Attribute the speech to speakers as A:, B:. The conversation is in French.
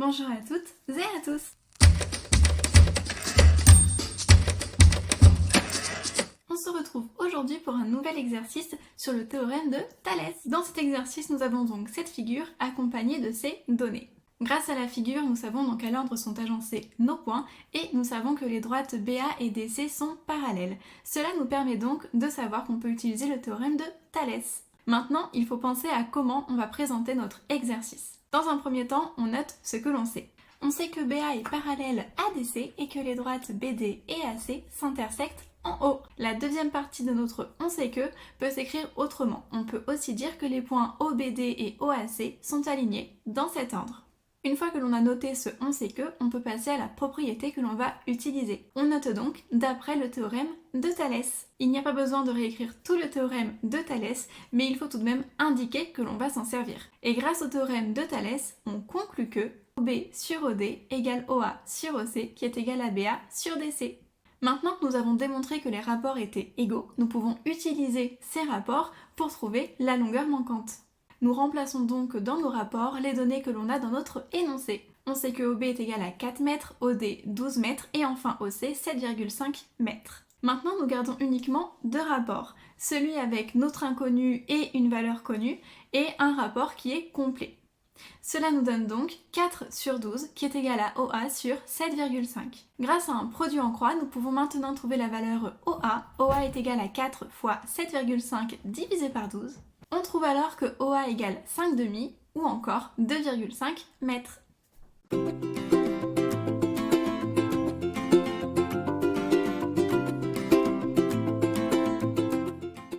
A: Bonjour à toutes et à tous. On se retrouve aujourd'hui pour un nouvel exercice sur le théorème de Thalès. Dans cet exercice, nous avons donc cette figure accompagnée de ces données. Grâce à la figure, nous savons dans quel ordre sont agencés nos points et nous savons que les droites BA et DC sont parallèles. Cela nous permet donc de savoir qu'on peut utiliser le théorème de Thalès. Maintenant, il faut penser à comment on va présenter notre exercice. Dans un premier temps, on note ce que l'on sait. On sait que BA est parallèle à DC et que les droites BD et AC s'intersectent en haut. La deuxième partie de notre on sait que peut s'écrire autrement. On peut aussi dire que les points OBD et OAC sont alignés dans cet ordre. Une fois que l'on a noté ce on sait que, on peut passer à la propriété que l'on va utiliser. On note donc d'après le théorème de Thalès. Il n'y a pas besoin de réécrire tout le théorème de Thalès, mais il faut tout de même indiquer que l'on va s'en servir. Et grâce au théorème de Thalès, on conclut que OB sur OD égale OA sur OC qui est égal à BA sur DC. Maintenant que nous avons démontré que les rapports étaient égaux, nous pouvons utiliser ces rapports pour trouver la longueur manquante. Nous remplaçons donc dans nos rapports les données que l'on a dans notre énoncé. On sait que OB est égal à 4 mètres, OD 12 mètres et enfin OC 7,5 mètres. Maintenant, nous gardons uniquement deux rapports, celui avec notre inconnu et une valeur connue et un rapport qui est complet. Cela nous donne donc 4 sur 12 qui est égal à OA sur 7,5. Grâce à un produit en croix, nous pouvons maintenant trouver la valeur OA. OA est égal à 4 fois 7,5 divisé par 12. On trouve alors que OA égale 5 demi ou encore 2,5 mètres.